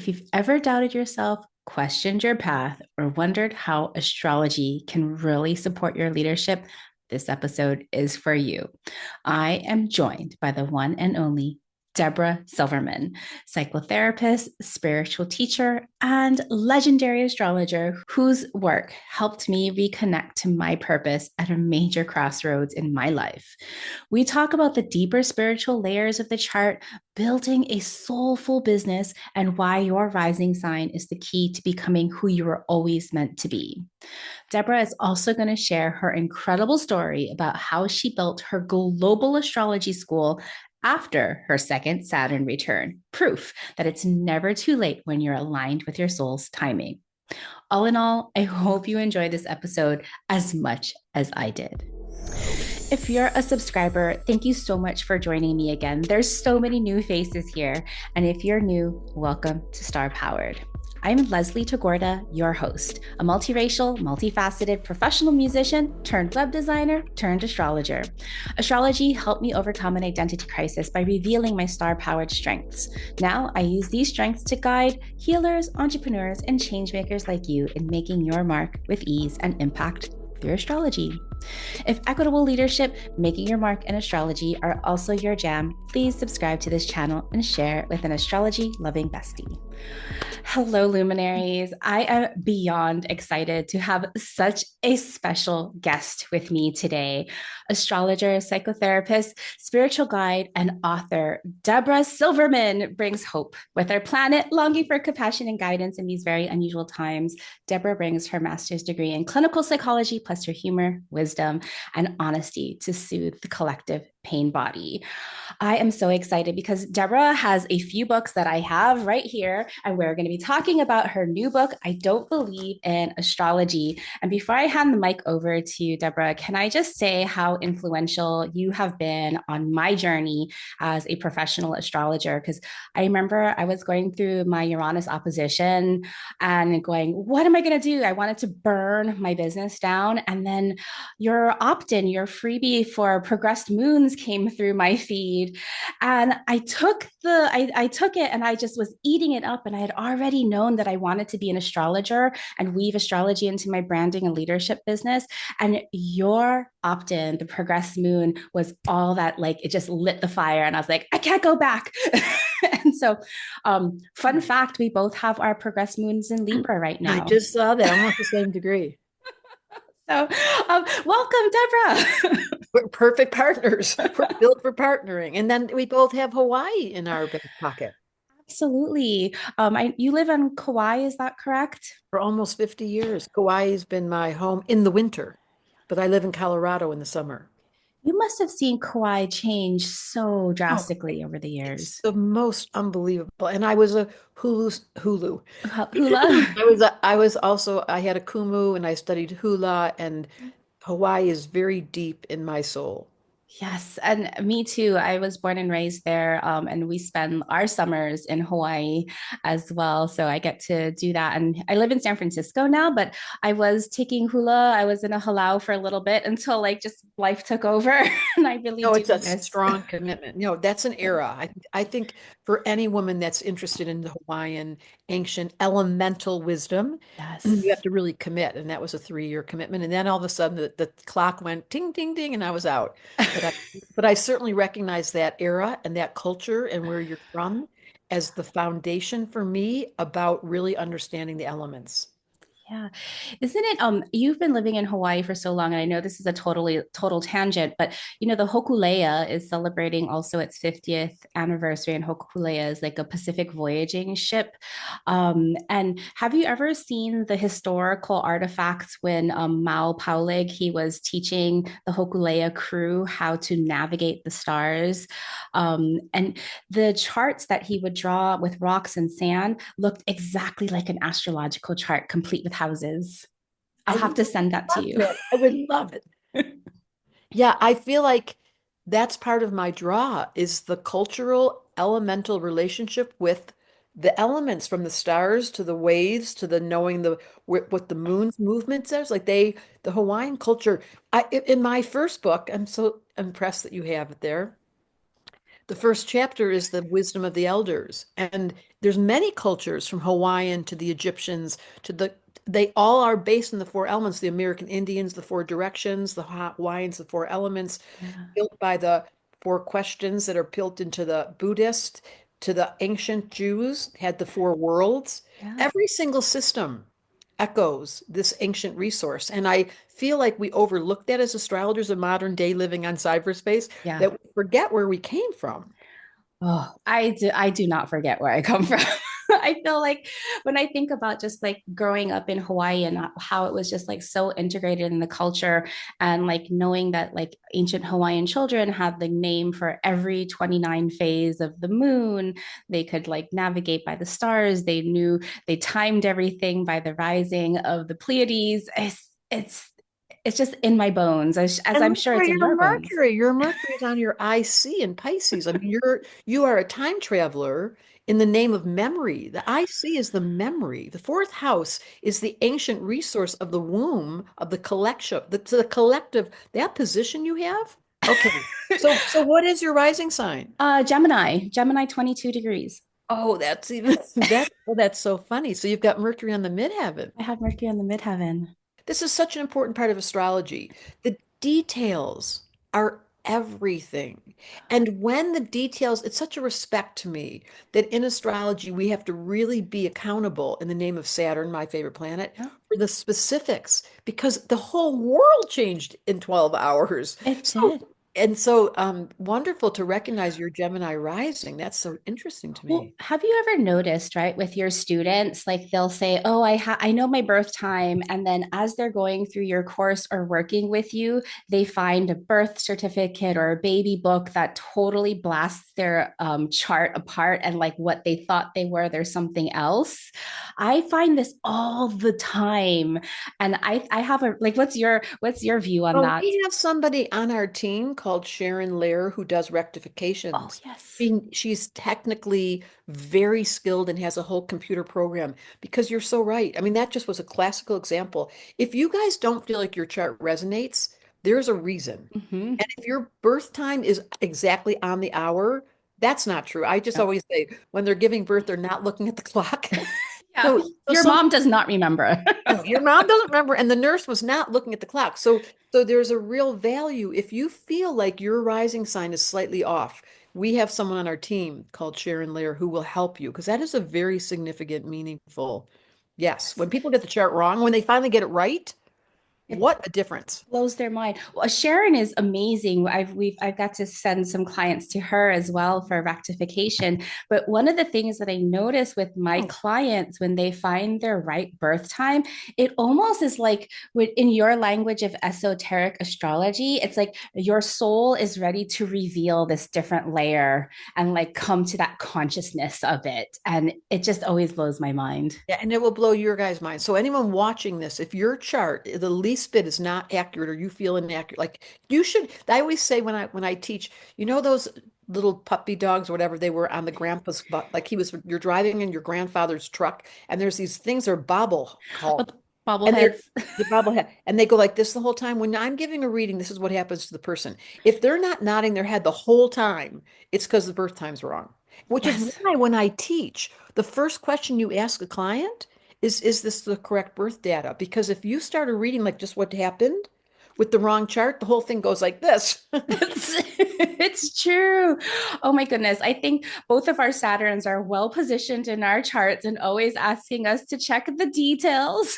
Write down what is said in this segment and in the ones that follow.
If you've ever doubted yourself, questioned your path, or wondered how astrology can really support your leadership, this episode is for you. I am joined by the one and only Debra Silverman, psychotherapist, spiritual teacher, and legendary astrologer whose work helped me reconnect to my purpose at a major crossroads in my life. We talk about the deeper spiritual layers of the chart, building a soulful business, and why your rising sign is the key to becoming who you were always meant to be. Debra is also going to share her incredible story about how she built her global astrology school after her second Saturn return, proof that it's never too late when you're aligned with your soul's timing. All in all, I hope you enjoyed this episode as much as I did. If you're a subscriber, thank you so much for joining me again. There's so many new faces here. And if you're new, welcome to Star Powered. I'm Leslie Tagorda, your host, a multiracial, multifaceted professional musician turned web designer turned astrologer. Astrology helped me overcome an identity crisis by revealing my star-powered strengths. Now I use these strengths to guide healers, entrepreneurs, and changemakers like you in making your mark with ease and impact through astrology. If equitable leadership, making your mark, and astrology are also your jam, please subscribe to this channel and share with an astrology-loving bestie. Hello, luminaries. I am beyond excited to have such a special guest with me today. Astrologer, psychotherapist, spiritual guide, and author Debra Silverman brings hope. With our planet longing for compassion and guidance in these very unusual times, Debra brings her master's degree in clinical psychology plus her humor, wisdom, and honesty to soothe the collective pain body. I am so excited because Debra has a few books that I have right here, and we're going to be talking about her new book, I Don't Believe in Astrology. And before I hand the mic over to you, Debra, can I just say how influential you have been on my journey as a professional astrologer? Because I remember I was going through my Uranus opposition and going, what am I going to do? I wanted to burn my business down. And then your opt-in, your freebie for progressed moons came through my feed. And I took it and I just was eating it up. And I had already known that I wanted to be an astrologer and weave astrology into my branding and leadership business. And your opt-in, the progressed moon, was all that, like, it just lit the fire. And I was like, I can't go back. And so, fun fact, we both have our progressed moons in Libra right I now. just saw that, almost the same degree. So, welcome, Debra. We're perfect partners. We're built for partnering. And then we both have Hawaii in our back pocket Absolutely. You live on Kauai, is that correct? for almost 50 years. Kauai's been my home in the winter, but I live in Colorado in the summer. You must have seen Kauai change so Oh, drastically over the it's years. the most unbelievable. And I was a Hulu. Hula? I had a Kumu and I studied Hula, and Hawaii is very deep in my soul. Yes, and me too. I was born and raised there, and we spend our summers in Hawaii as well. So I get to do that. And I live in San Francisco now, but I was taking hula. I was in a halau for a little bit until like just life took over, and I really No, do it's a miss. strong commitment. No, that's an era. I think for any woman that's interested in the Hawaiian ancient elemental wisdom, you have Yes. to really commit. And that was a 3-year commitment. And then all of a sudden the clock went ting, ting, ting, and I was out. But I but I certainly recognize that era and that culture and where you're from as the foundation for me about really understanding the elements. Yeah. Isn't it you've been living in Hawaii for so long and I know this is a total tangent, but the Hokulea is celebrating also its 50th anniversary and Hokulea is like a Pacific voyaging ship. And have you ever seen the historical artifacts when Mao Paulig he was teaching the Hokulea crew how to navigate the stars? And the charts that he would draw with rocks and sand looked exactly like an astrological chart, complete with houses. I'll I have would to send that to love you. it. I would love it. Yeah, I feel like that's part of my draw is the cultural elemental relationship with the elements from the stars to the waves to the knowing what the moon's movement says. Like the Hawaiian culture. In my first book, I'm so impressed that you have it there. The first chapter is the wisdom of the elders. And there's many cultures from Hawaiian to the Egyptians to they all are based in the four elements. The American Indians, the four directions, the Hawaiians, the four elements, Yeah. built by the four questions that are built into the Buddhist, to the ancient Jews, had the four worlds. Yeah. Every single system echoes this ancient resource. And I feel like we overlook that as astrologers of modern day living on cyberspace, Yeah. that we forget where we came from. Oh, I do not forget where I come from. I feel like when I think about just like growing up in Hawaii and how it was just like so integrated in the culture and like knowing that like ancient Hawaiian children had the name for every 29 phase of the moon. They could like navigate by the stars. They knew they timed everything by the rising of the Pleiades. It's just in my bones, as And I'm look sure where it's in your bones. Your Mercury is on your IC in Pisces. I mean, you are a time traveler in the name of memory. The IC is the memory. The fourth house is the ancient resource of the womb of the collection, the collective, that position you have. Okay. So what is your rising sign? Gemini 22 degrees. Oh, that's even that's so funny. So you've got Mercury on the midheaven. I have Mercury in the midheaven. This is such an important part of astrology. The details are everything. And when the details, it's such a respect to me that in astrology, we have to really be accountable in the name of Saturn, my favorite planet, Yeah, for the specifics, because the whole world changed in 12 hours. it So, did. wonderful to recognize your Gemini rising. That's so interesting to Well, me. have you ever noticed, right, with your students, like they'll say, "Oh, I know my birth time," and then as they're going through your course or working with you, they find a birth certificate or a baby book that totally blasts their chart apart, and like what they thought they were, there's something else. I find this all the time, and I have a like, what's your view on Well, that? we have somebody on our team called Sharon Lair who does Oh rectifications. yes. She's technically very skilled and has a whole computer program because you're so right. I mean, that just was a classical example. If you guys don't feel like your chart resonates, there's a reason. Mm-hmm. And if your birth time is exactly on the hour, that's not true. I just Yep. always say when they're giving birth, they're not looking at the clock. Yeah, So your some mom does not remember. no, your mom doesn't remember, and the nurse was not looking at the clock. So there's a real value. If you feel like your rising sign is slightly off, we have someone on our team called Sharon Lair who will help you because that is a very significant, meaningful. Yes, Yes. when people get the chart wrong, when they finally get it right, It what a difference. blows their mind. Well, Sharon is amazing. I've got to send some clients to her as well for rectification. But one of the things that I notice with my Oh, clients when they find their right birth time, it almost is like in your language of esoteric astrology, it's like your soul is ready to reveal this different layer and like come to that consciousness of it. And it just always blows my mind. yeah, and it will blow your guys' mind. So anyone watching this, if your chart, the least bit is not accurate or you feel inaccurate, like you should, I always say when I teach, you know those little puppy dogs or whatever they were on the grandpa's butt, like you're driving in your grandfather's truck, and there's these things that are bobble Oh, called, the and they're bobbleheads. the bobblehead, and they go like this the whole time. When I'm giving a reading, this is what happens to the person. If they're not nodding their head the whole time, it's because the birth time's wrong. Which is Yes. why when I teach, the first question you ask a client is this the correct birth data? Because if you start a reading like just what happened with the wrong chart, the whole thing goes like this. It's true. Oh my goodness. I think both of our Saturns are well positioned in our charts and always asking us to check the details.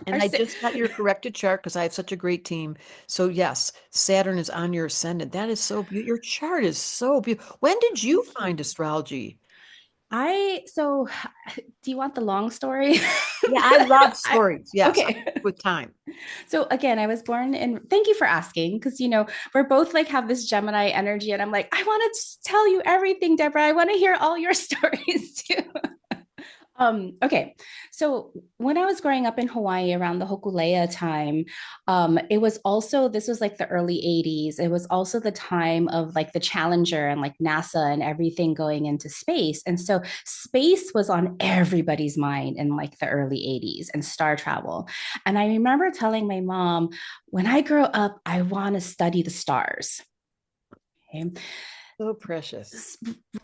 And I just got your corrected chart because I have such a great team. So yes, Saturn is on your ascendant. That is so beautiful. Your chart is so beautiful. When did you find astrology? So do you want the long story? Yeah, I love I, stories. Yes, I okay. with time. So again, I was born in, thank you for asking, because we're both like have this Gemini energy, and I'm like, I want to tell you everything, Deborah. I want to hear all your stories too. Okay. So when I was growing up in Hawaii around the Hokulea time, this was like the early 80s. It was also the time of like the Challenger and like NASA and everything going into space. And so space was on everybody's mind in like the early 80s and star travel. And I remember telling my mom, when I grow up, I want to study the stars. Okay. So precious. S-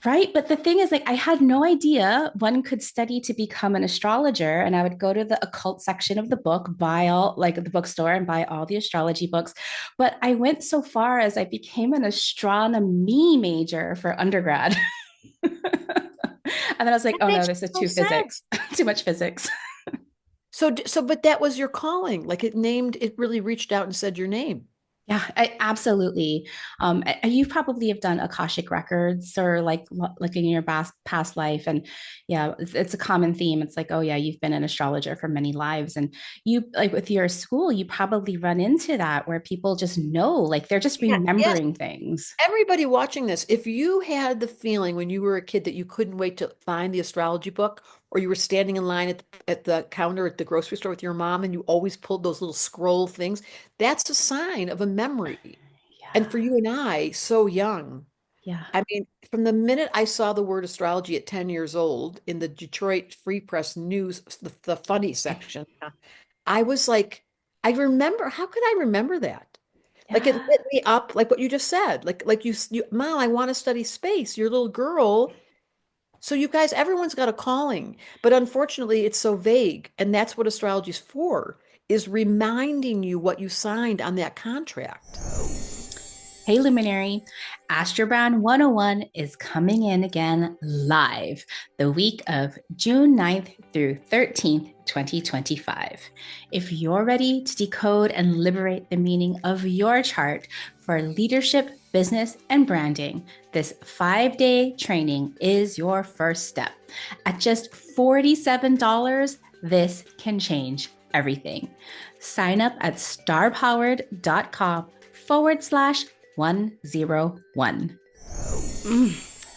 Right. But the thing is, like, I had no idea one could study to become an astrologer. And I would go to the occult section of the book, buy all, like, the bookstore and buy all the astrology books. But I went so far as I became an astronomy major for undergrad. And then I was like, That oh no, makes this is no too sense. physics, too much physics. But that was your calling. Like it really reached out and said your name. Yeah, absolutely. You probably have done Akashic records or like in your past life, and yeah, it's a common theme. It's like, oh yeah, you've been an astrologer for many lives, and you like with your school, you probably run into that where people just know, like they're just Yeah, yes. remembering things. Everybody watching this, if you had the feeling when you were a kid that you couldn't wait to find the astrology book, or you were standing in line at the counter at the grocery store with your mom and you always pulled those little scroll things, that's a sign of a memory. And Yeah, for you and I, so young, yeah, I mean, from the minute I saw the word astrology at 10 years old in the Detroit Free Press News, the funny section, I was like, I remember, how could I remember that? Like it yeah. lit me up, like what you just said. Like you Mom, I want to study space. You're a little girl. So you guys, everyone's got a calling, but unfortunately, it's so vague. And that's what astrology is for, is reminding you what you signed on that contract. Hey, Luminary, Astrobrand 101 is coming in again live the week of June 9th through 13th, 2025. If you're ready to decode and liberate the meaning of your chart for leadership, business, and branding, this 5-day training is your first step. At just $47, this can change everything. Sign up at starpowered.com/101.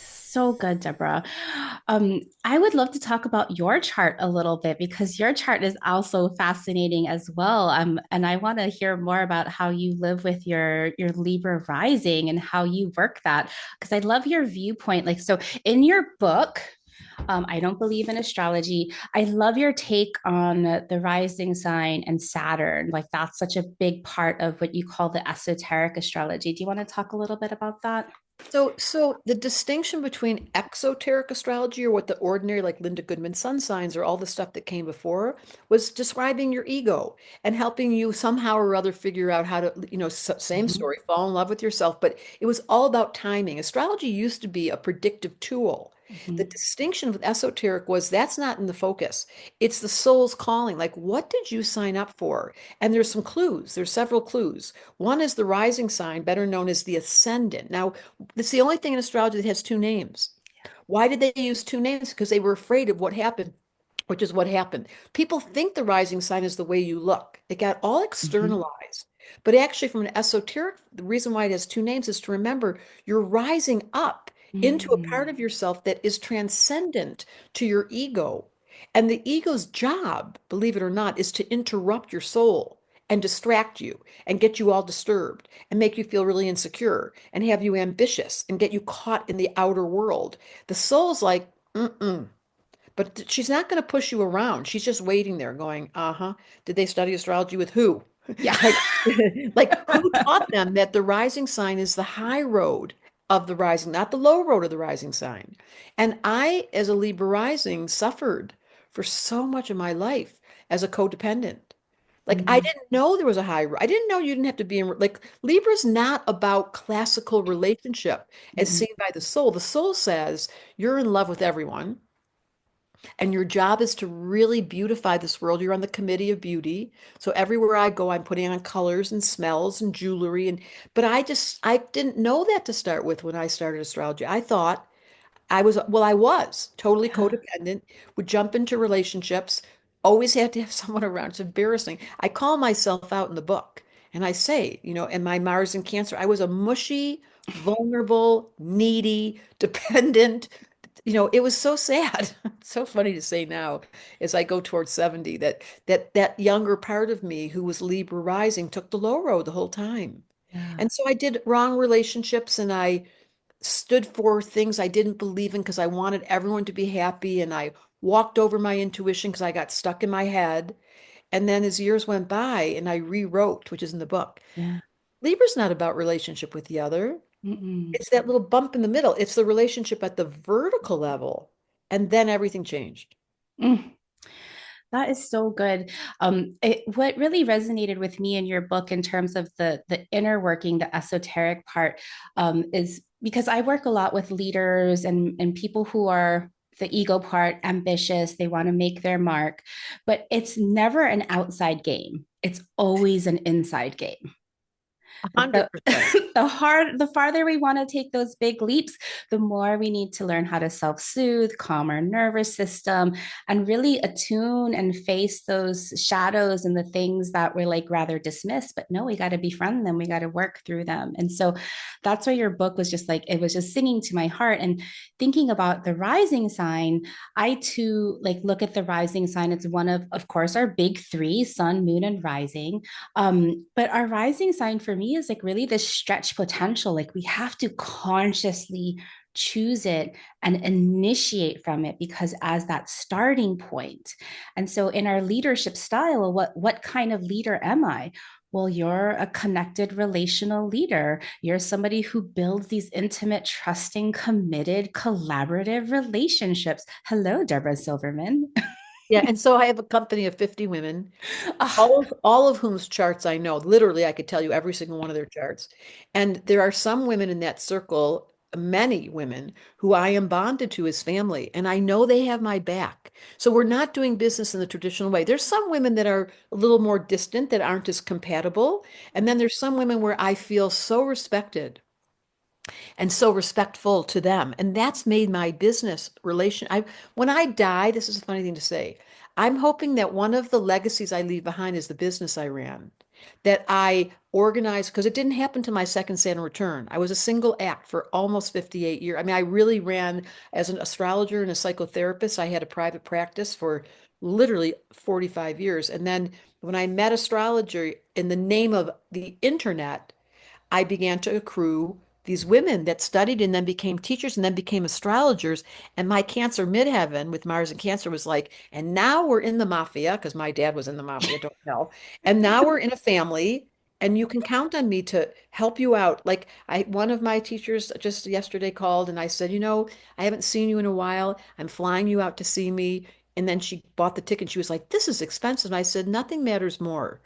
So good, Deborah. I would love to talk about your chart a little bit because your chart is also fascinating as well. And I want to hear more about how you live with your Libra rising and how you work that because I love your viewpoint. Like, so in your book, I don't believe in astrology. I love your take on the rising sign and Saturn. Like that's such a big part of what you call the esoteric astrology. Do you want to talk a little bit about that? So the distinction between exoteric astrology, or what the ordinary, like Linda Goodman sun signs, or all the stuff that came before, was describing your ego and helping you somehow or other figure out how to, same Mhm, story, fall in love with yourself. But it was all about timing. Astrology used to be a predictive tool. The mhm, distinction with esoteric was that's not in the focus. It's the soul's calling. Like, what did you sign up for? And there's some clues. There's several clues. One is the rising sign, better known as the ascendant. Now, it's the only thing in astrology that has two names. Why did they use two names? Because they were afraid of what happened, which is what happened. People think the rising sign is the way you look. It got all mhm, externalized. But actually, from an esoteric, the reason why it has two names is to remember you're rising up into a part mm, of yourself that is transcendent to your ego. And the ego's job, believe it or not, is to interrupt your soul and distract you and get you all disturbed and make you feel really insecure and have you ambitious and get you caught in the outer world. The soul's like, mm-mm. But she's not going to push you around. She's just waiting there going, uh-huh. Did they study astrology with who? yeah. Like, like who taught them that the rising sign is the high road of the rising, not the low road of the rising sign? And I, as a Libra rising, suffered for so much of my life as a codependent. Like I Mm, didn't know there was a high road. I didn't know you didn't have to be in like Libra's not about classical relationship as mhm, seen by the soul. The soul says you're in love with everyone. And your job is to really beautify this world. You're on the committee of beauty. So everywhere I go, I'm putting on colors and smells and jewelry. But I didn't know that to start with when I started astrology. I thought I was totally yeah, codependent, would jump into relationships, always had to have someone around. It's embarrassing. I call myself out in the book and I say, in my Mars and Cancer, I was a mushy, vulnerable, needy, dependent. It was so sad. It's so funny to say now as I go towards 70 that younger part of me who was Libra rising took the low road the whole time. yeah, And so I did wrong relationships and I stood for things I didn't believe in because I wanted everyone to be happy and I walked over my intuition because I got stuck in my head. And then as years went by and I rewrote, which is in the book, yeah. Libra's not about relationship with the other. Mm-mm. It's that little bump in the middle. It's the relationship at the vertical level. And then everything changed. Mm. That is so good. What really resonated with me in your book in terms of the inner working, the esoteric part, is because I work a lot with leaders and people who are the ego part, ambitious, they want to make their mark, but it's never an outside game. It's always an inside game. The, 100%. the farther we want to take those big leaps, the more we need to learn how to self-soothe, calm our nervous system, and really attune and face those shadows and the things that we're like rather dismiss. But no, we got to befriend them. We got to work through them. And so that's why your book was just like, it was just singing to my heart. And thinking about the rising sign, I too like look at the rising sign. It's one of course, our big three: sun, moon, and rising. But our rising sign for me is like really this stretch potential. Like we have to consciously choose it and initiate from it because as that starting point. And so in our leadership style, what kind of leader am I? Well, you're a connected relational leader. You're somebody who builds these intimate, trusting, committed, collaborative relationships. Hello, Debra Silverman. Yeah, and so I have a company of 50 women, Oh, all of whom's charts I know. Literally, I could tell you every single one of their charts. And there are some women in that circle, many women, who I am bonded to as family, and I know they have my back. So we're not doing business in the traditional way. There's some women that are a little more distant, that aren't as compatible. And then there's some women where I feel so respected and so respectful to them. And that's made my business relation. When I die, this is a funny thing to say. I'm hoping that one of the legacies I leave behind is the business I ran, that I organized, because it didn't happen to my second Saturn return. I was a single act for almost 58 years. I mean, I really ran as an astrologer and a psychotherapist. I had a private practice for literally 45 years. And then when I met astrology in the name of the internet, I began to accrue these women that studied and then became teachers and then became astrologers. And my Cancer midheaven with Mars and Cancer was like, and now we're in the mafia, because my dad was in the mafia, don't know. And now we're in a family, and you can count on me to help you out. Like one of my teachers just yesterday called and I said, I haven't seen you in a while. I'm flying you out to see me. And then she bought the ticket. She was like, this is expensive. And I said, nothing matters more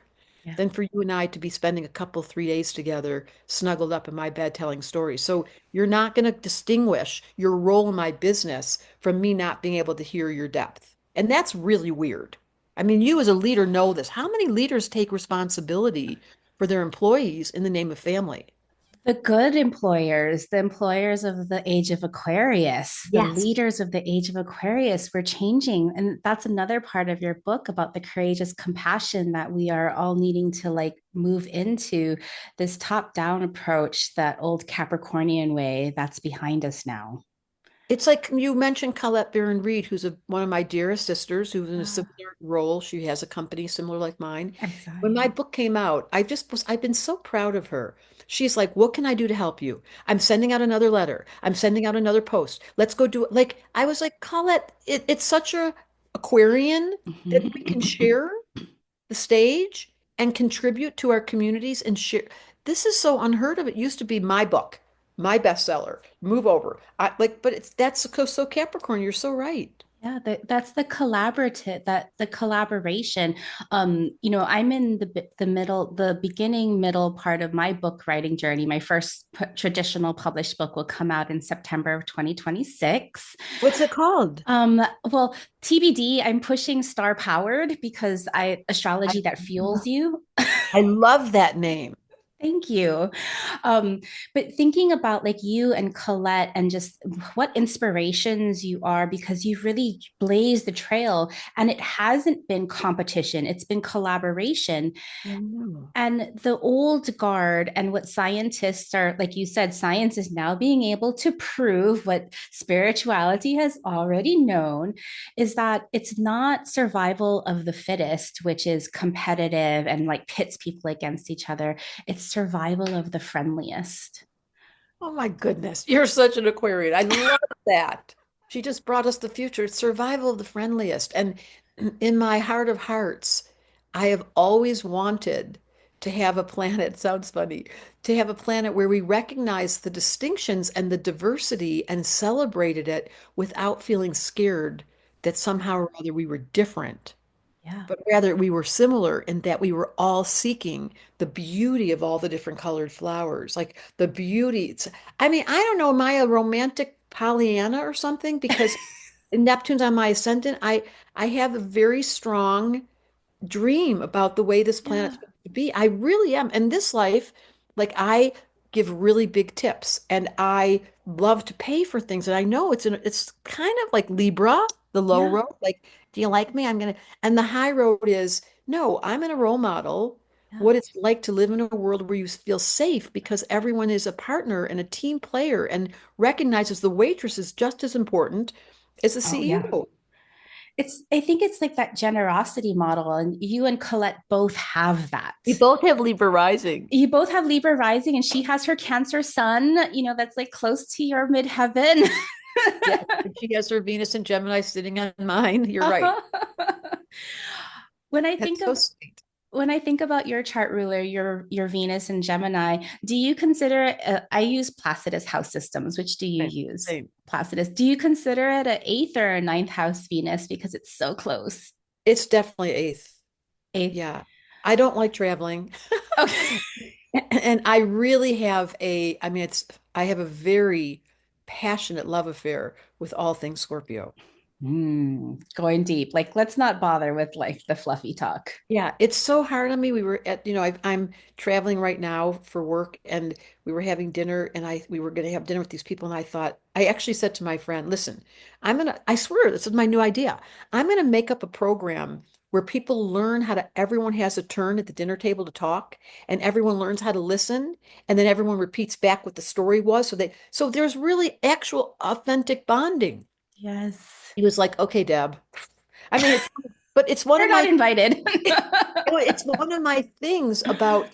yeah. than for you and I to be spending a couple, 3 days together, snuggled up in my bed telling stories. So you're not going to distinguish your role in my business from me not being able to hear your depth. And that's really weird. I mean, you as a leader know this. How many leaders take responsibility for their employees in the name of family? The good employers, the employers of the age of Aquarius, the Yes. leaders of the age of Aquarius, were changing. And that's another part of your book about the courageous compassion that we are all needing to like move into this top down approach, that old Capricornian way that's behind us now. It's like you mentioned Colette Baron Reed, who's one of my dearest sisters, who's in a Ah, similar role. She has a company similar like mine. When my exactly. book came out, I've been so proud of her. She's like, what can I do to help you? I'm sending out another letter. I'm sending out another post. Let's go do it. Like, I was like, Colette, it's such a Aquarian that we can share the stage and contribute to our communities and share. This is so unheard of. It used to be my book, my bestseller. Move over. But that's so Capricorn. You're so right. Yeah, that's the collaborative, that the collaboration. I'm in the middle, the beginning, middle part of my book writing journey. My first traditional published book will come out in September of 2026. What's it called? Well, TBD, I'm pushing star powered because I, astrology that fuels you. I love that name. Thank you. Um, but thinking about like you and Colette and just what inspirations you are, because you've really blazed the trail and it hasn't been competition, it's been collaboration. I know. And the old guard and what scientists are, like you said, science is now being able to prove what spirituality has already known is that it's not survival of the fittest, which is competitive and like pits people against each other. It's survival of the friendliest. Oh my goodness. You're such an Aquarian. I love that. She just brought us the future. It's survival of the friendliest. And in my heart of hearts, I have always wanted to have a planet, sounds funny, to have a planet where we recognize the distinctions and the diversity and celebrated it without feeling scared that Yeah. somehow or other we were different, Yeah. but rather we were similar in that we were all seeking the beauty of all the different colored flowers, like the beauty. I mean, I don't know, am I a romantic Pollyanna or something? Because Neptune's on my ascendant. I have a very strong dream about the way this planet's Yeah. supposed to be. I really am. In this life, like I give really big tips and I love to pay for things. And I know it's kind of like Libra, the low Yeah. road. Like, do you like me? I'm gonna, and the high road is no, I'm in a role model. Yeah. What it's like to live in a world where you feel safe because everyone is a partner and a team player and recognizes the waitress is just as important as the Oh, yeah. CEO. I think it's like that generosity model, and you and Colette both have that. We both have Libra rising. You both have Libra rising, and she has her Cancer sun, that's like close to your midheaven. Yes, and she has her Venus and Gemini sitting on mine. You're right. when I That's think so of sweet. when I think about your chart ruler, your Venus and Gemini, do you consider it? I use Placidus house systems. Which do you Same, use? same. Placidus. Do you consider it a eighth or a ninth house Venus because it's so close? It's definitely eighth. Eighth. Yeah. I don't like traveling. Okay. And I really have I mean, I have a very passionate love affair with all things Scorpio. Going deep. Like, let's not bother with like the fluffy talk. Yeah, it's so hard on me. We were at, I'm traveling right now for work and we were having dinner and we were going to have dinner with these people and I actually said to my friend, listen, I swear this is my new idea. I'm going to make up a program where people learn everyone has a turn at the dinner table to talk and everyone learns how to listen and then everyone repeats back what the story was. So there's really actual authentic bonding. Yes. He was like, okay, Deb. I mean, but it's one You're of not my invited. it's one of my things about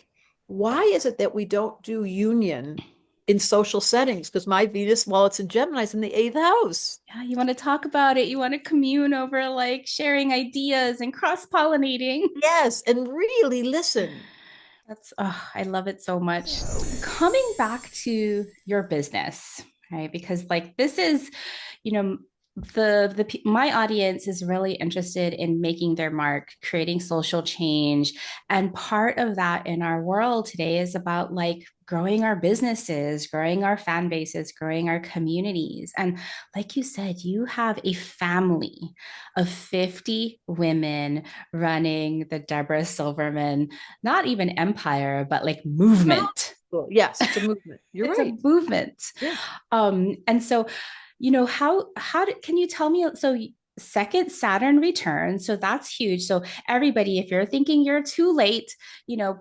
why is it that we don't do union in social settings? Because my Venus, while it's in Gemini, is in the eighth house. Yeah, you want to talk about it. You want to commune over like sharing ideas and cross pollinating. Yes, and really listen. I love it so much. Coming back to your business, right? Because like this is, you know, my audience is really interested in making their mark, creating social change, and part of that in our world today is about like growing our businesses, growing our fan bases, growing our communities. And like you said, you have a family of 50 women running the Debra Silverman, not even empire, but like movement. Well, yes, it's a movement. You're It's a right. movement. Yeah. And so, can you tell me? So second Saturn return, so that's huge. So everybody, if you're thinking you're too late,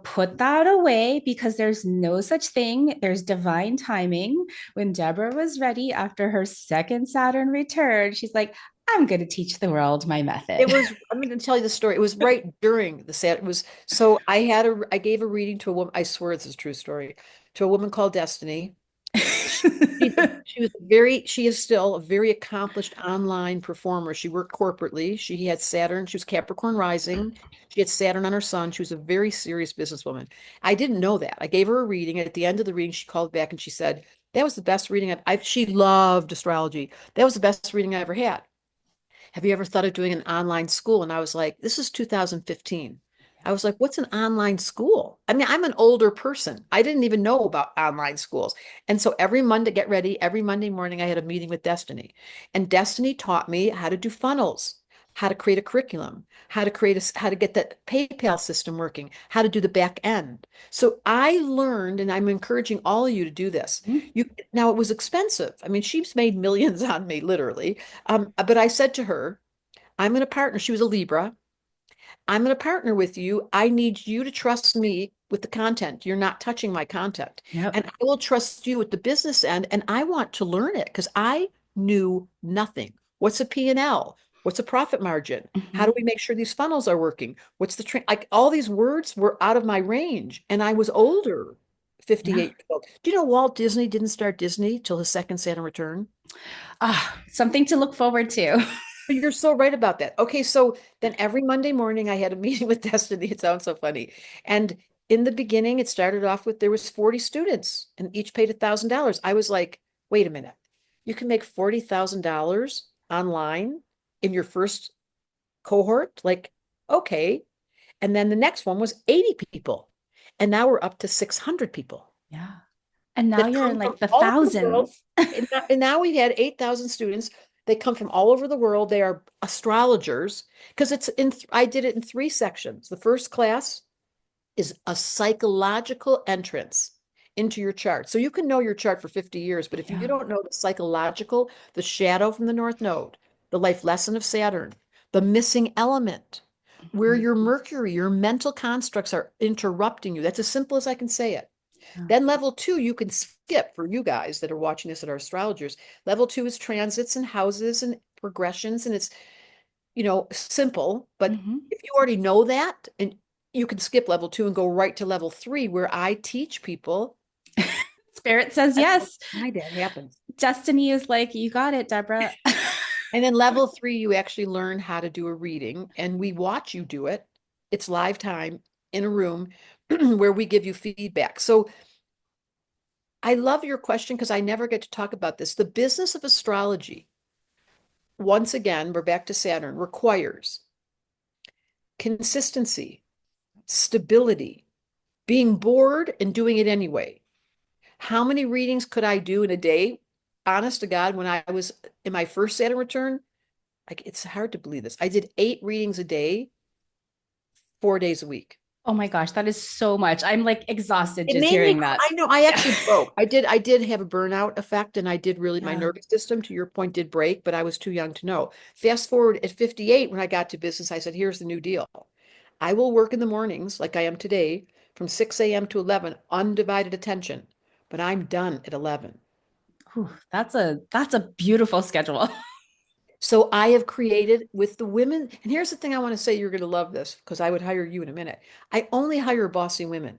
put that away because there's no such thing. There's divine timing. When Deborah was ready after her second Saturn return, she's like, I'm going to teach the world my method. I'm going to tell you the story. It was right during the set. It was, I gave a reading to a woman. I swear this is a true story, to a woman called Destiny. She is still a very accomplished online performer. She worked corporately. She had Saturn. She was Capricorn rising. She had Saturn on her sun. She was a very serious businesswoman. I didn't know that. I gave her a reading. And at the end of the reading, she called back and she said, that was the best reading she loved astrology. That was the best reading I ever had. Have you ever thought of doing an online school? And I was like, this is 2015. I was like, what's an online school? I mean, I'm an older person. I didn't even know about online schools. And so every Monday, get ready, every Monday morning, I had a meeting with Destiny. And Destiny taught me how to do funnels, how to create a curriculum, how to get that PayPal system working, how to do the back end. So I learned, and I'm encouraging all of you to do this. Now it was expensive. I mean, she's made millions on me, literally. But I said to her, I'm going to partner. She was a Libra. I'm going to partner with you. I need you to trust me with the content. You're not touching my content. Yep. And I will trust you with the business end. And I want to learn it because I knew nothing. What's a P&L? What's a profit margin? How do Mm-hmm. we make sure these funnels are working? What's the train? Like all these words were out of my range. And I was older, Yeah. 58 years old. Do you know Walt Disney didn't start Disney till his second Saturn return? Something to look forward to. You're so right about that. Okay, so then every Monday morning I had a meeting with Destiny. It sounds so funny. And In the beginning, it started off with there was 40 students and each paid $1,000. I was like, wait a minute. You can make $40,000 online in your first cohort? Like, okay. And then the next one was 80 people. And now we're up to 600 people Yeah. And now that you're in come from like the all over the world. thousands. And now we've had 8,000 students. They come from all over the world. They are astrologers because I did it in three sections. The first class is a psychological entrance into your chart. So you can know your chart for 50 years, but if you Yeah. don't know the psychological, the shadow from the North Node, the life lesson of Saturn, the missing element, where Mhm. your Mercury, your mental constructs are interrupting you. That's as simple as I can say it. Yeah. Then level two, you can skip for you guys that are watching this at our astrologers. Level two is transits and houses and progressions, and it's simple, but Mhm. if you already know that, and you can skip level two and go right to level three, where I teach people. Spirit says I don't know yes. why that happens. Destiny is like, you got it, Deborah. And then level three, you actually learn how to do a reading, and we watch you do it. It's live time in a room where we give you feedback. So I love your question because I never get to talk about this. The business of astrology, once again, we're back to Saturn, requires consistency, stability, being bored and doing it anyway. How many readings could I do in a day? Honest to God, when I was in my first Saturn return, like it's hard to believe this. I did 8 readings a day, 4 days a week. Oh my gosh, that is so much. I'm like exhausted It just made me, hearing that. I know I Yeah. actually broke. I did have a burnout effect and I did really, my Yeah. nervous system, to your point, did break, but I was too young to know. Fast forward at 58, when I got to business, I said, here's the new deal. I will work in the mornings like I am today from 6 a.m. to 11, undivided attention, but I'm done at 11. Whew, that's a beautiful schedule. So I have created with the women, and here's the thing I want to say, you're going to love this because I would hire you in a minute. I only hire bossy women.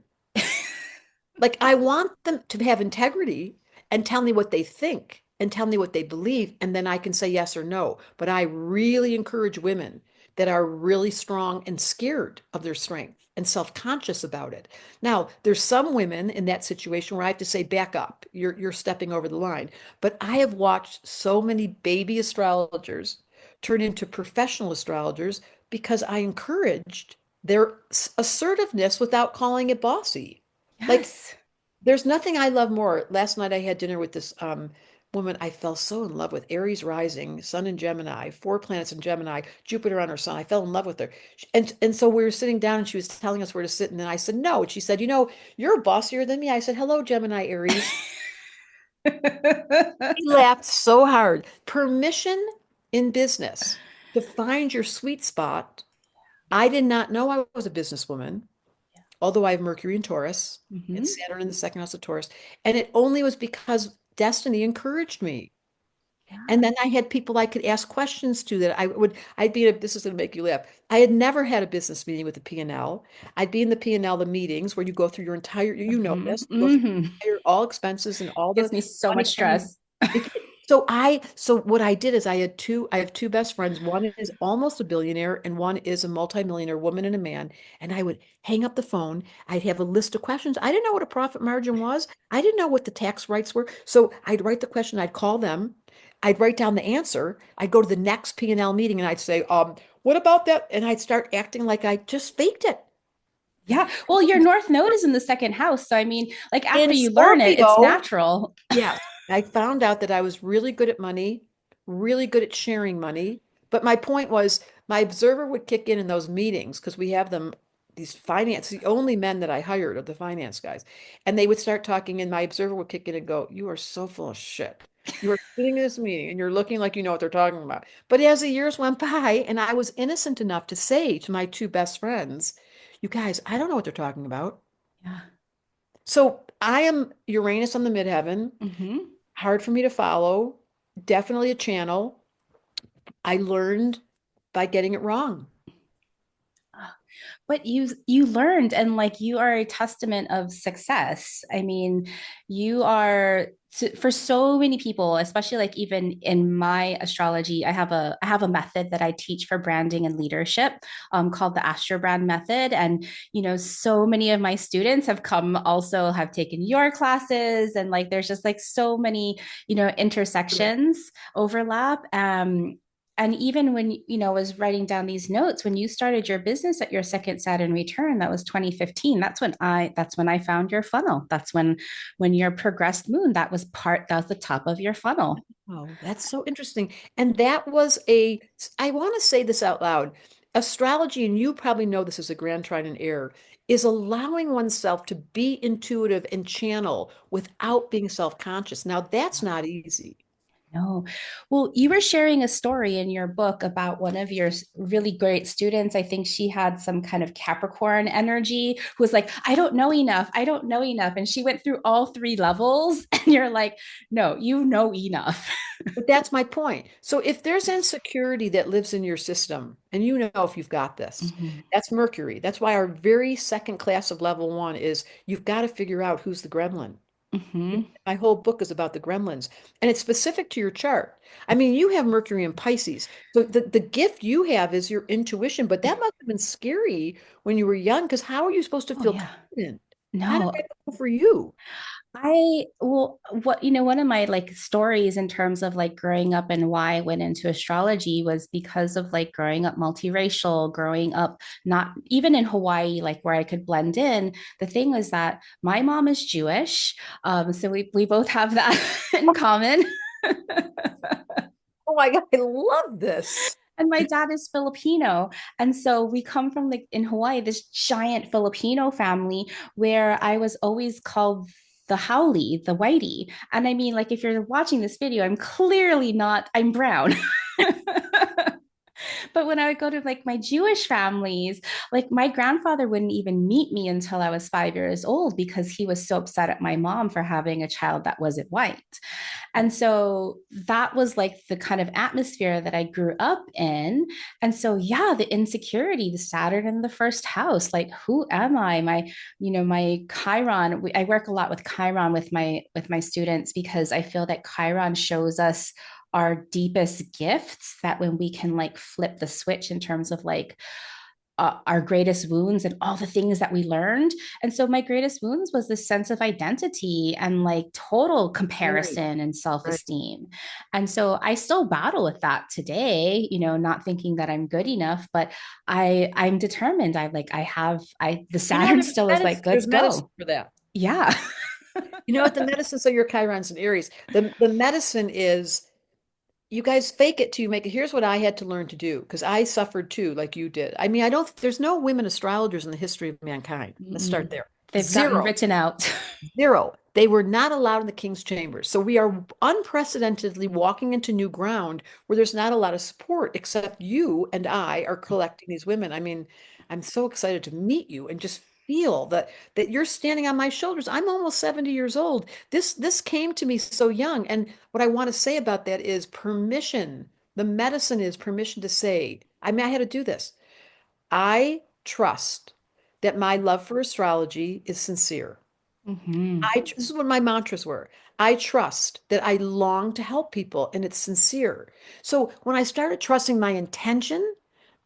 Like I want them to have integrity and tell me what they think and tell me what they believe, and then I can say yes or no. But I really encourage women that are really strong and scared of their strength and self-conscious about it. Now, there's some women in that situation where I have to say, back up, you're stepping over the line. But I have watched so many baby astrologers turn into professional astrologers because I encouraged their assertiveness without calling it bossy. Like Yes. there's nothing I love more. Last night I had dinner with this woman I fell so in love with. Aries rising, Sun in Gemini, 4 planets in Gemini, Jupiter on her Sun. I fell in love with her. And so we were sitting down and she was telling us where to sit. And then I said, no. And she said, you're bossier than me. I said, hello, Gemini, Aries. He laughed so hard. Permission in business to find your sweet spot. I did not know I was a businesswoman, although I have Mercury in Taurus and Mhm. Saturn in the second house of Taurus. And it only was because destiny encouraged me. Yeah. And then I had people I could ask questions to that I'd be in this is going to make you laugh. I had never had a business meeting with the P&L. I'd be in the P&L, the meetings where you go through your entire, Mhm. this, you go through Mhm. all expenses and all the Gives me so much money coming. stress. So what I did is I have two best friends. One is almost a billionaire and one is a multimillionaire woman and a man. And I would hang up the phone. I'd have a list of questions. I didn't know what a profit margin was. I didn't know what the tax rights were. So I'd write the question, I'd call them, I'd write down the answer. I'd go to the next P&L meeting and I'd say, what about that? And I'd start acting like I just faked it. Yeah. Well, your North Node is in the second house. So, I mean, like after In you learn it, it's Scorpio, natural. yes, I found out that I was really good at money, really good at sharing money. But my point was, my observer would kick in those meetings because we have them, these finance, the only men that I hired are the finance guys. And they would start talking, and my observer would kick in and go, you are so full of shit. You are sitting in this meeting and you're looking like you know what they're talking about. But as the years went by, and I was innocent enough to say to my two best friends, you guys, I don't know what they're talking about. Yeah. So I am Uranus on the midheaven, Hmm. hard for me to follow, definitely a channel. I learned by getting it wrong. But you learned, and like you are a testament of success. I mean, you are for so many people, especially like even in my astrology, I have a method that I teach for branding and leadership, called the Astro Brand method. And so many of my students have come also have taken your classes, and like there's just like so many intersections, overlap. And even when was writing down these notes, when you started your business at your second Saturn return, that was 2015. That's when I found your funnel. That's when your progressed moon, that was the top of your funnel. Oh, that's so interesting. And I want to say this out loud. Astrology, and you probably know this as a grand trine and error, is allowing oneself to be intuitive and channel without being self-conscious. Now, that's not easy. No. Well, you were sharing a story in your book about one of your really great students. I think she had some kind of Capricorn energy, who was like, I don't know enough. I don't know enough. And she went through all three levels. And you're like, no, you know enough. But that's my point. So if there's insecurity that lives in your system, and you know if you've got this, Mm-hmm. that's Mercury. That's why our very second class of level one is you've got to figure out who's the gremlin. Mm-hmm. My whole book is about the gremlins, and it's specific to your chart. I mean, you have Mercury and Pisces. So the gift you have is your intuition, but that must have been scary when you were young, because how are you supposed to Oh, feel yeah. confident? How did No, that go for you? one of my like stories in terms of like growing up and why I went into astrology was because of like growing up multiracial, growing up not even in Hawaii, like where I could blend in. The thing was that my mom is Jewish, so we both have that in common. Oh my God, I love this. And my dad is Filipino. And so we come from like in Hawaii, this giant Filipino family where I was always called the Howley, the Whitey. And I mean, like, if you're watching this video, I'm clearly not, I'm brown. But when I would go to like my Jewish families, like my grandfather wouldn't even meet me until I was 5 years old because he was so upset at my mom for having a child that wasn't white. And so that was like the kind of atmosphere that I grew up in. And so, yeah, the insecurity, the Saturn in the first house, like, who am I? My Chiron, I work a lot with Chiron with my students because I feel that Chiron shows us our deepest gifts, that when we can like flip the switch in terms of like our greatest wounds and all the things that we learned. And so my greatest wounds was this sense of identity and like total Right, comparison and right. self-esteem. And so I still battle with that today, not thinking that I'm good enough, but I'm determined. The You know, Saturn still is like, let's there's medicine go. for that. Yeah. You know what the medicine, so your Chiron's and Aries. The medicine is you guys fake it till you make it. Here's what I had to learn to do because I suffered too, like you did. I mean, there's no women astrologers in the history of mankind. Let's start there. They've gotten Zero. written out. Zero. They were not allowed in the king's chambers. So we are unprecedentedly walking into new ground where there's not a lot of support, except you and I are collecting these women. I mean, I'm so excited to meet you and just feel that you're standing on my shoulders. I'm almost 70 years old. This came to me so young. And what I want to say about that is permission. The medicine is permission to say, I mean, I had to do this. I trust that my love for astrology is sincere. Mm-hmm. This is what my mantras were. I trust that I long to help people and it's sincere. So when I started trusting my intention,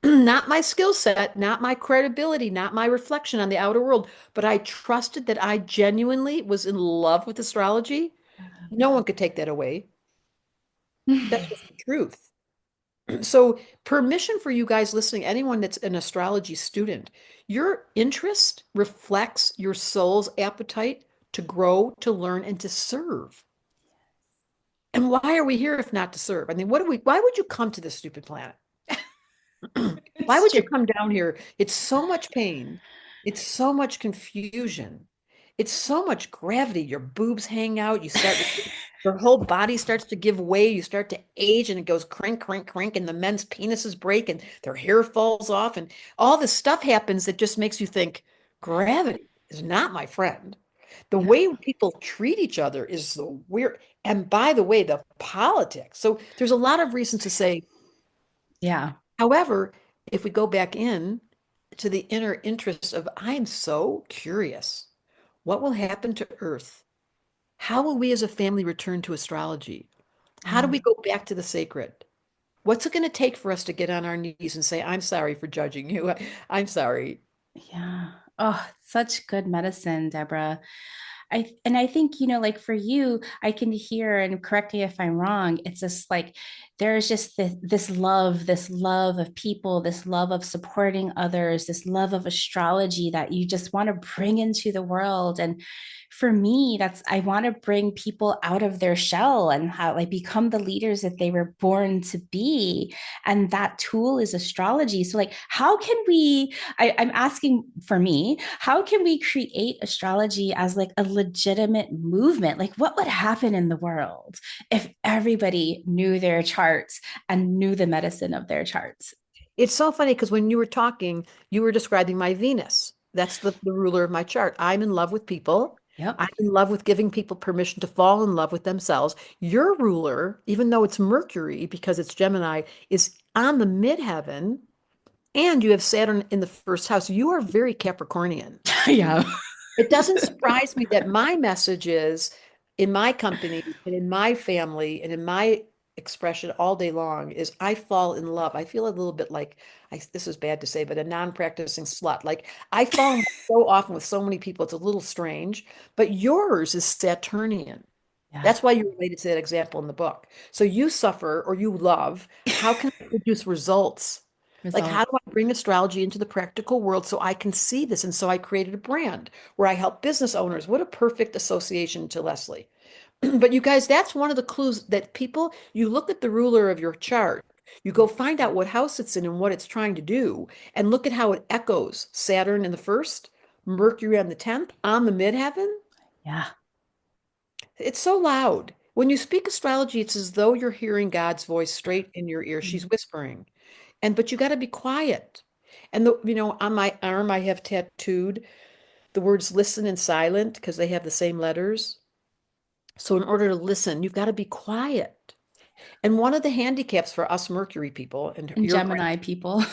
not my skill set, not my credibility, not my reflection on the outer world, but I trusted that I genuinely was in love with astrology, no one could take that away. That's just the truth. So, permission for you guys listening, anyone that's an astrology student, your interest reflects your soul's appetite to grow, to learn, and to serve. And why are we here if not to serve? I mean, why would you come to this stupid planet? Why It's would you true. come down here? It's so much pain. It's so much confusion. It's so much gravity. Your boobs hang out. Your whole body starts to give way. You start to age and it goes crink, crink, crink, and the men's penises break and their hair falls off. And all this stuff happens that just makes you think gravity is not my friend. The No. way people treat each other is the weird. And by the way, the politics. So there's a lot of reasons to say, Yeah. however, if we go back in to the inner interest of, I'm so curious, what will happen to Earth How will we as a family return to astrology? How do Yeah. we go back to the sacred? What's it going to take for us to get on our knees and say, I'm sorry for judging you. I'm sorry. Yeah. Oh, such good medicine, Deborah. I think, like for you, I can hear, and correct me if I'm wrong, it's just like there's just this love of people, this love of supporting others, this love of astrology that you just want to bring into the world. And for me, that's I want to bring people out of their shell and how like become the leaders that they were born to be. And that tool is astrology. So like how can we I'm asking for me, how can we create astrology as like a legitimate movement? Like, what would happen in the world if everybody knew their charts and knew the medicine of their charts? It's so funny because when you were talking, you were describing my Venus. That's the ruler of my chart. I'm in love with people. I'm Yep. in love with giving people permission to fall in love with themselves. Your ruler, even though it's Mercury because it's Gemini, is on the midheaven, and you have Saturn in the first house. You are very Capricornian. Yeah. It doesn't surprise me that my message is in my company and in my family and in my expression all day long is I fall in love. I feel a little bit like this is bad to say, but a non-practicing slut. Like I fall in love so often with so many people, it's a little strange. But yours is Saturnian. Yeah. That's why you related to that example in the book. So you suffer or you love. How can I produce results? Like, how Result. do I bring astrology into the practical world so I can see this? And so I created a brand where I help business owners. What a perfect association to Leslie. But you guys, that's one of the clues that people, you look at the ruler of your chart, you go find out what house it's in and what it's trying to do, and look at how it echoes Saturn in the first, Mercury on the 10th, on the midheaven. Yeah. It's so loud. When you speak astrology, it's as though you're hearing God's voice straight in your ear. She's whispering. And but you got to be quiet. And on my arm I have tattooed the words listen and silent because they have the same letters. So in order to listen, you've got to be quiet. And one of the handicaps for us Mercury people, and And you're Gemini people.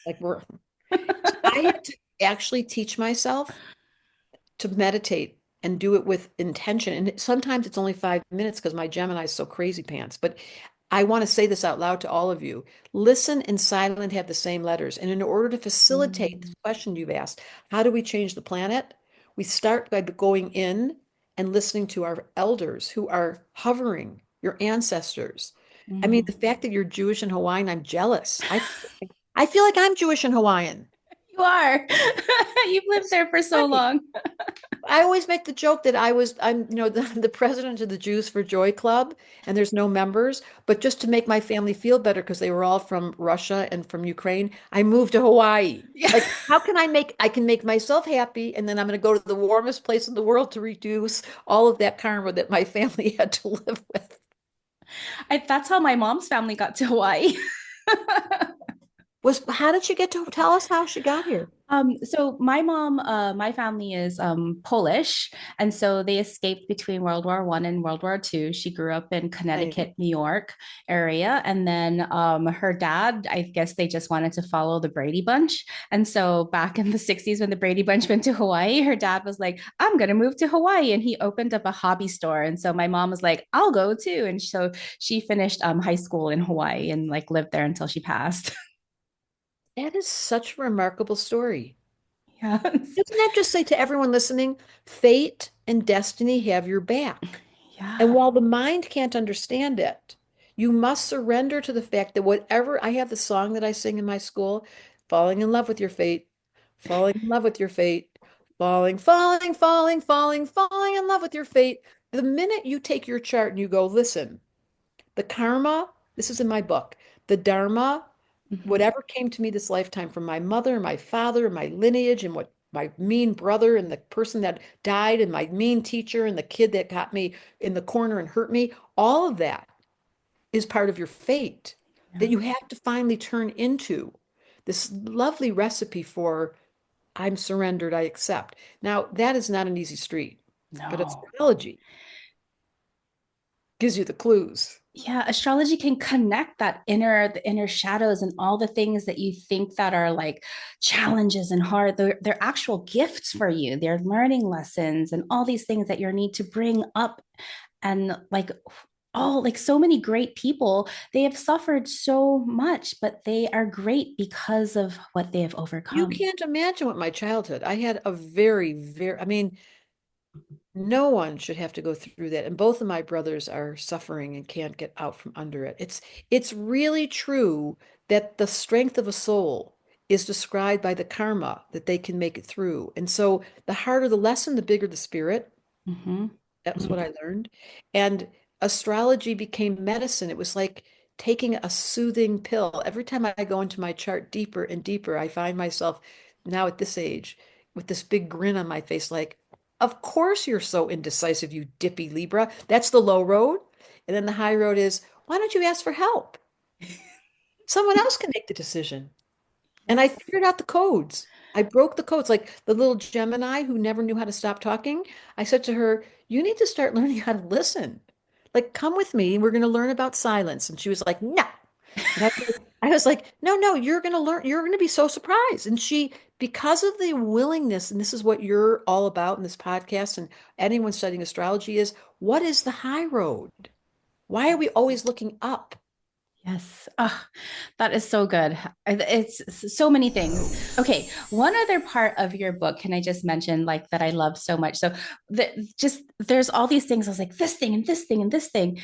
like we're so I had to actually teach myself to meditate and do it with intention. And sometimes it's only 5 minutes because my Gemini is so crazy pants. But I want to say this out loud to all of you. Listen and silent have the same letters. And in order to facilitate Mm, this question you've asked, how do we change the planet? We start by going in and listening to our elders who are hovering, your ancestors. I mean, the mm. fact that you're Jewish and Hawaiian, I'm jealous. I feel like I'm Jewish and Hawaiian. You are. You've lived It's there for so funny. long. I always make the joke that I'm, the president of the Jews for Joy Club, and there's no members. But just to make my family feel better, because they were all from Russia and from Ukraine, I moved to Hawaii. Yeah. Like, I can make myself happy, and then I'm going to go to the warmest place in the world to reduce all of that karma that my family had to live with. That's how my mom's family got to Hawaii. How did she get to tell us how she got here? So my mom, my family is Polish, and so they escaped between World War One and World War Two. She grew up in Same. Connecticut, New York area, and then her dad, I guess they just wanted to follow the Brady Bunch, and so back in the '60s when the Brady Bunch went to Hawaii, her dad was like, "I'm gonna move to Hawaii," and he opened up a hobby store, and so my mom was like, "I'll go too," and so she finished high school in Hawaii and like lived there until she passed. That is such a remarkable story. Yes. Doesn't that just say to everyone listening, fate and destiny have your back? And Yeah. while the mind can't understand it, you must surrender to the fact that whatever I have the song that I sing in my school, falling in love with your fate, falling in love with your fate, falling in love with your fate. The minute you take your chart and you go, listen, the karma, this is in my book, the dharma, Mhm. whatever came to me this lifetime from my mother, my father, my lineage, and what my mean brother and the person that died, and my mean teacher and the kid that got me in the corner and hurt me, all of that is part of your fate that Yeah. you have to finally turn into this lovely recipe for I'm surrendered, I accept. Now, that is not an easy street, but No. astrology gives you the clues. Yeah, astrology can connect the inner shadows and all the things that you think that are like challenges and hard. They're actual gifts for you. They're learning lessons and all these things that you need to bring up. And like, oh, like so many great people, they have suffered so much, but they are great because of what they have You overcome. can't imagine what my childhood. I had a I mean, no one should have to go through that. And both of my brothers are suffering and can't get out from under it. It's really true that the strength of a soul is described by the karma that they can make it through. And so the harder the lesson, the bigger the spirit. Mm-hmm. That was what I learned. And astrology became medicine. It was like taking a soothing pill. Every time I go into my chart deeper and deeper, I find myself now at this age with this big grin on my face, like, of course you're so indecisive, you dippy Libra. That's the low road. And then the high road is, why don't you ask for help? Someone else can make the decision. And I Yes. figured out the codes. I broke the codes. Like the little Gemini who never knew how to stop talking. I said to her, you need to start learning how to listen. Like, come with me. We're going to learn about silence. And she was like, no. And I was like, no, no, you're going to learn. You're going to be so surprised. And she, because of the willingness, and this is what you're all about in this podcast and anyone studying astrology is, what is the high road? Why are we always looking up? Yes. Oh, that is so good. It's so many things. Okay. One other part of your book, can I just mention like that I love so much? So just there's all these things. I was like, this thing and this thing and this thing.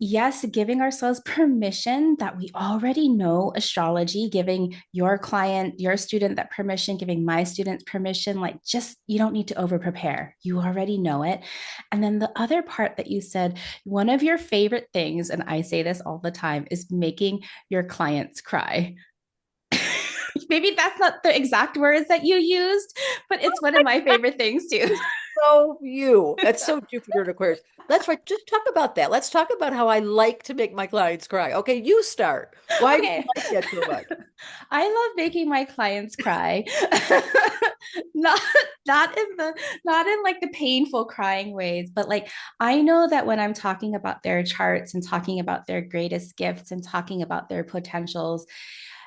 Yes, giving ourselves permission that we already know astrology, giving your client, your student that permission, giving my students permission, like just you don't need to over prepare. You already know it. And then the other part that you said, one of your favorite things, and I say this all the time, is making your clients cry. Maybe that's not the exact words that you used, but it's one of my favorite things too. Is so you. That's so Jupiter and Aquarius. Let's right, just talk about that. Let's talk about how I like to make my clients cry. Okay, you start. Why do you Okay. like that so much? I love making my clients cry. not not in the not in like the painful crying ways, but like I know that when I'm talking about their charts and talking about their greatest gifts and talking about their potentials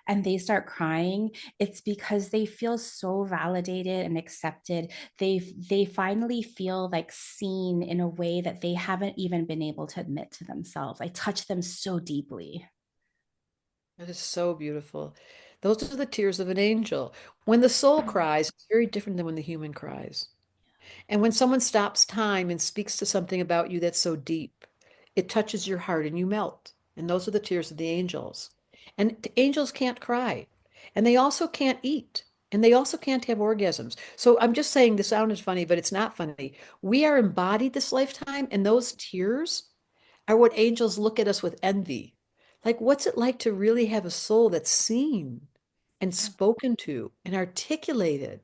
and they start crying, it's because they feel so validated and accepted. They finally feel like seen in a way that they haven't even been able to admit to themselves. I touch them so deeply. That is so beautiful. Those are the tears of an angel. When the soul cries, it's very different than when the human cries. And when someone stops time and speaks to something about you that's so deep, it touches your heart and you melt. And those are the tears of the angels. And the angels can't cry. And they also can't eat. And they also can't have orgasms. So I'm just saying this sounded funny, but it's not funny. We are embodied this lifetime, and those tears are what angels look at us with envy. Like, what's it like to really have a soul that's seen and Yeah. spoken to and articulated?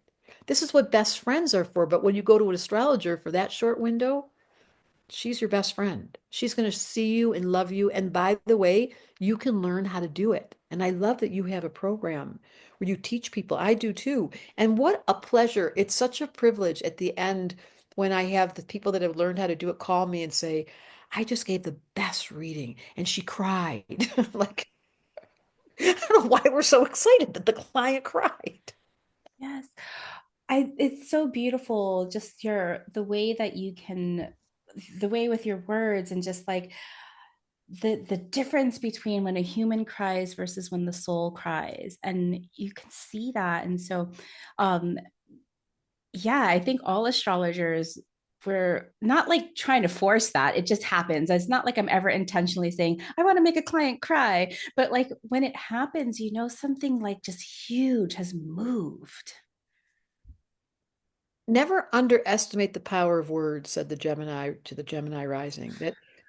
This is what best friends are for. But when you go to an astrologer for that short window, she's your best friend. She's going to see you and love you. And by the way, you can learn how to do it. And I love that you have a program where you teach people. I do too. And what a pleasure. It's such a privilege at the end when I have the people that have learned how to do it call me and say, I just gave the best reading and she cried. Like, I don't know why we're so excited that the client cried. Yes. It's so beautiful just your the way that you can the way with your words and just like the difference between when a human cries versus when the soul cries and you can see that and so um yeah, I think all astrologers we're not like trying to force that. It just happens. It's not like I'm ever intentionally saying, I want to make a client cry. But like when it happens, you know, something like just huge has moved. Never underestimate the power of words, said the Gemini to the Gemini rising.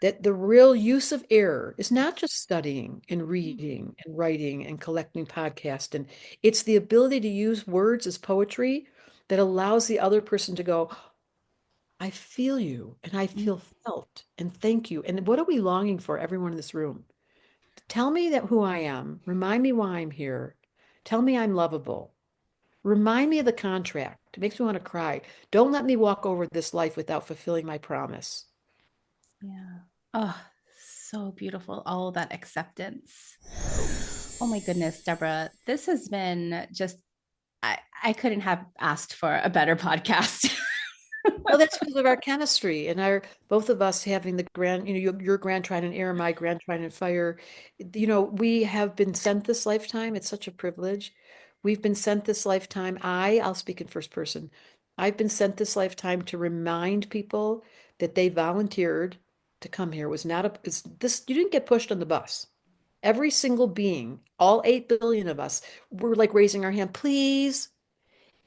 That the real use of air is not just studying and reading and writing and collecting podcasts, and it's the ability to use words as poetry that allows the other person to go, I feel you and I feel felt and thank you. And what are we longing for, everyone in this room? Tell me that who I am. Remind me why I'm here. Tell me I'm lovable. Remind me of the contract. It makes me want to cry. Don't let me walk over this life without fulfilling my promise. Yeah. Oh, so beautiful. All of that acceptance. Oh my goodness, Deborah, this has been just, I couldn't have asked for a better podcast. Well, that's because of our chemistry and our both of us having the grand, your grand trident air, my grand trident fire. We have been sent this lifetime. It's such a privilege. We've been sent this lifetime. I'll speak in first person. I've been sent this lifetime to remind people that they volunteered to come here. It was not a, it's, this, you didn't get pushed on the bus. Every single being, all 8 billion of us, were like raising our hand, please.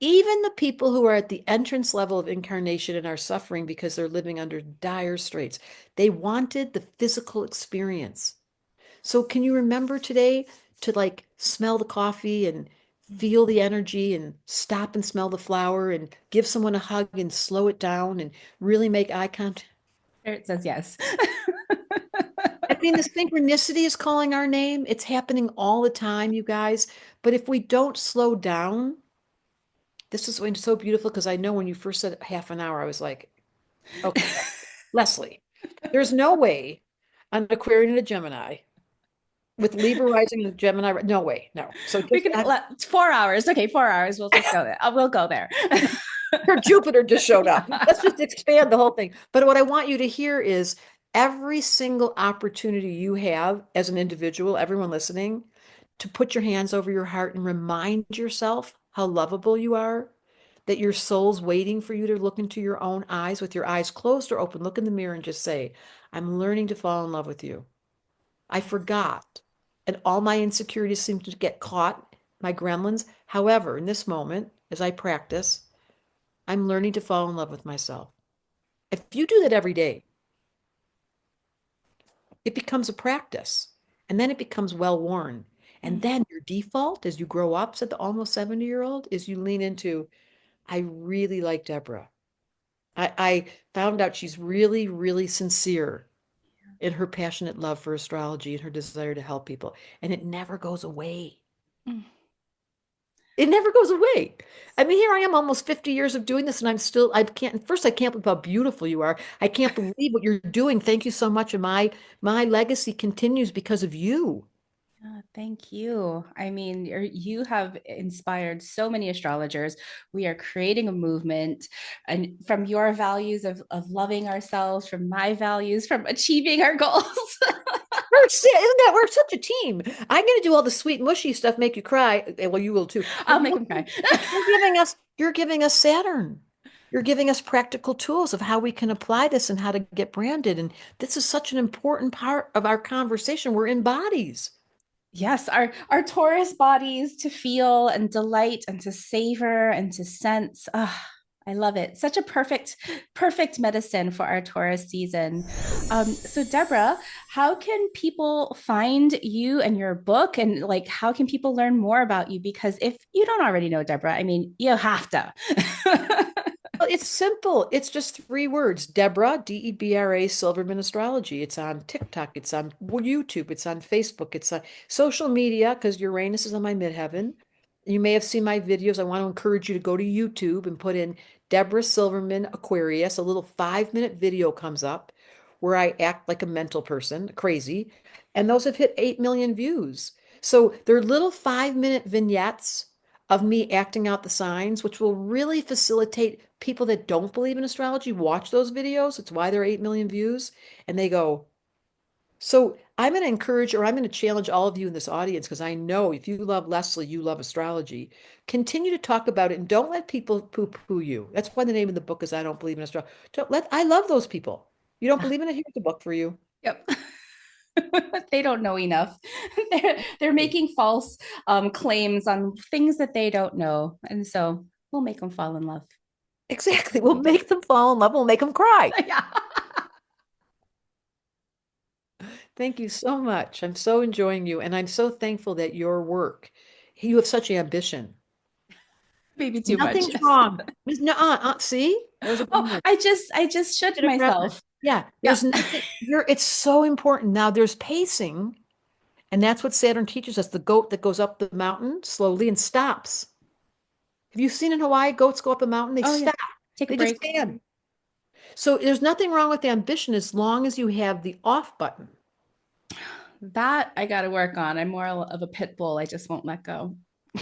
Even the people who are at the entrance level of incarnation and are suffering because they're living under dire straits, they wanted the physical experience. So, can you remember today to like smell the coffee and feel the energy and stop and smell the flower and give someone a hug and slow it down and really make eye contact? It says yes. I mean, the synchronicity is calling our name. It's happening all the time, you guys. But if we don't slow down, this is so beautiful because I know when you first said half an hour, I was like, okay, Leslie, there's no way an Aquarian and a Gemini with Libra rising and a Gemini. No way, no. So We just can let 4 hours. Okay, 4 hours. We'll just go there. We'll go there. her Jupiter just showed up. Let's just expand the whole thing. But what I want you to hear is every single opportunity you have as an individual, everyone listening, to put your hands over your heart and remind yourself how lovable you are, that your soul's waiting for you to look into your own eyes with your eyes closed or open. Look in the mirror and just say, I'm learning to fall in love with you. I forgot. And all my insecurities seem to get caught, my gremlins. However, in this moment, as I practice, I'm learning to fall in love with myself. If you do that every day, it becomes a practice and then it becomes well worn. And then your default as you grow up, said the almost 70-year-old, is you lean into, I really like Deborah. I found out she's really, really sincere in her passionate love for astrology and her desire to help people. And it never goes away. It never goes away. I mean, here I am almost 50 years of doing this, and I can't believe how beautiful you are. I can't believe what you're doing. Thank you so much. And my legacy continues because of you. Thank you. I mean, you have inspired so many astrologers. We are creating a movement, and from your values of loving ourselves, from my values, from achieving our goals. Isn't that we're such a team? I'm going to do all the sweet, mushy stuff, make you cry. Well, you will too. But I'll make them cry. you're giving us Saturn. You're giving us practical tools of how we can apply this and how to get branded. And this is such an important part of our conversation. We're in bodies. Yes, our Taurus bodies to feel and delight and to savor and to sense. Ah, I love it. Such a perfect medicine for our Taurus season. So Deborah, how can people find you and your book, and like how can people learn more about you? Because if you don't already know Deborah, I mean, you have to. Well, it's simple. It's just 3 words. Debra, Debra Silverman Astrology. It's on TikTok. It's on YouTube. It's on Facebook. It's on social media because Uranus is on my midheaven. You may have seen my videos. I want to encourage you to go to YouTube and put in Debra Silverman Aquarius. A little 5-minute video comes up where I act like a mental person, crazy. And those have hit 8 million views. So they're little 5-minute vignettes of me acting out the signs, which will really facilitate people that don't believe in astrology watch those videos. It's why they're 8 million views. And they go, so I'm going to encourage or I'm going to challenge all of you in this audience because I know if you love Leslie, you love astrology. Continue to talk about it and don't let people poo-poo you. That's why the name of the book is I Don't Believe in Astrology. I love those people. You don't believe in it? Here's the book for you. Yep. They don't know enough. They're making false claims on things that they don't know. And so we'll make them fall in love. Exactly. We'll make them fall in love. We'll make them cry. Yeah. Thank you so much. I'm so enjoying you, and I'm so thankful that your work, you have such ambition. Maybe too much. Nothing's Yes. wrong. No, see? There's a Oh, I just should myself. Yeah, Yeah. there's nothing. It's so important. Now there's pacing, and that's what Saturn teaches us. The goat that goes up the mountain slowly and stops. Have you seen in Hawaii, goats go up a mountain? They Oh yeah. stop. Take a They just break. stand. So there's nothing wrong with ambition as long as you have the off button. That I got to work on. I'm more of a pit bull. I just won't let go.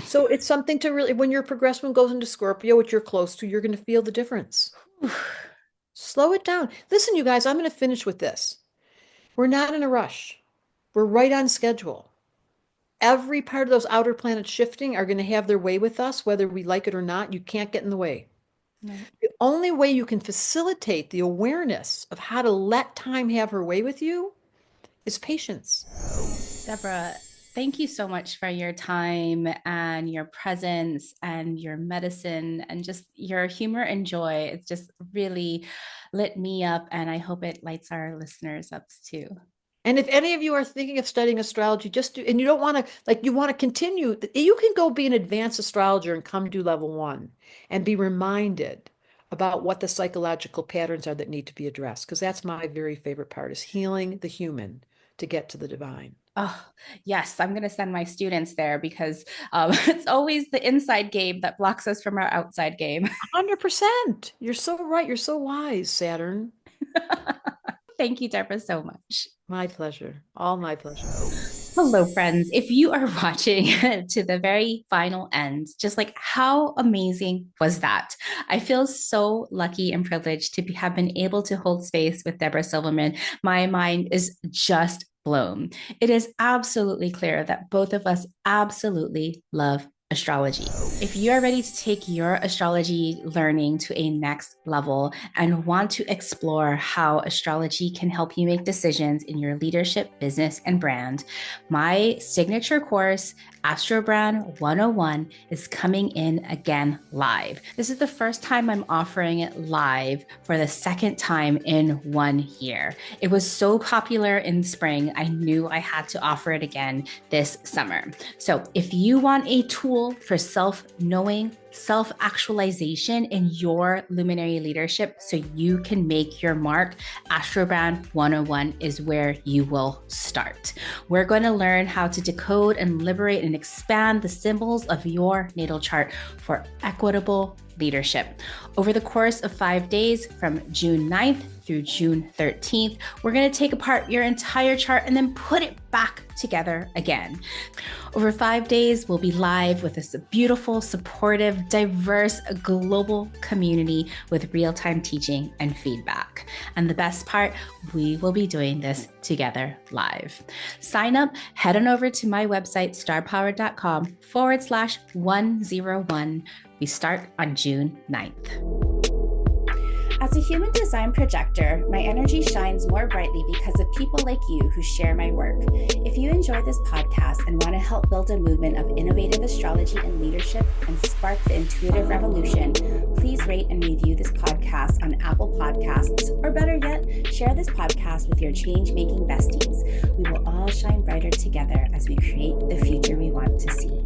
So it's something to really, when your progressed one goes into Scorpio, which you're close to, you're going to feel the difference. Slow it down. Listen, you guys, I'm going to finish with this. We're not in a rush. We're right on schedule. Every part of those outer planets shifting are going to have their way with us, whether we like it or not. You can't get in the way. Right. The only way you can facilitate the awareness of how to let time have her way with you is patience. Debra, thank you so much for your time and your presence and your medicine and just your humor and joy. It's just really lit me up, and I hope it lights our listeners up too. And if any of you are thinking of studying astrology, just do, and you don't want to, like, you want to continue, you can go be an advanced astrologer and come do level one and be reminded about what the psychological patterns are that need to be addressed. Because that's my very favorite part is healing the human to get to the divine. Oh, yes, I'm going to send my students there because it's always the inside game that blocks us from our outside game. 100%. You're so right. You're so wise, Saturn. Thank you, Deborah, so much. My pleasure. All my pleasure. Hello, friends. If you are watching to the very final end, just like how amazing was that? I feel so lucky and privileged to have been able to hold space with Debra Silverman. My mind is just blown. It is absolutely clear that both of us absolutely love astrology. If you are ready to take your astrology learning to a next level and want to explore how astrology can help you make decisions in your leadership, business, and brand, my signature course, Astro Brand 101, is coming in again live. This is the first time I'm offering it live for the second time in 1 year. It was so popular in spring, I knew I had to offer it again this summer. So if you want a tool for self-knowing, self-actualization in your luminary leadership so you can make your mark, Astrobrand 101 is where you will start. We're going to learn how to decode and liberate and expand the symbols of your natal chart for equitable leadership. Over the course of 5 days from June 9th through June 13th, we're going to take apart your entire chart and then put it back together again. Over 5 days, we'll be live with this beautiful, supportive, diverse, global community with real-time teaching and feedback. And the best part, we will be doing this together live. Sign up, head on over to my website, starpower.com/101. We start on June 9th. As a human design projector, my energy shines more brightly because of people like you who share my work. If you enjoy this podcast and want to help build a movement of innovative astrology and leadership and spark the intuitive revolution, please rate and review this podcast on Apple Podcasts, or better yet, share this podcast with your change-making besties. We will all shine brighter together as we create the future we want to see.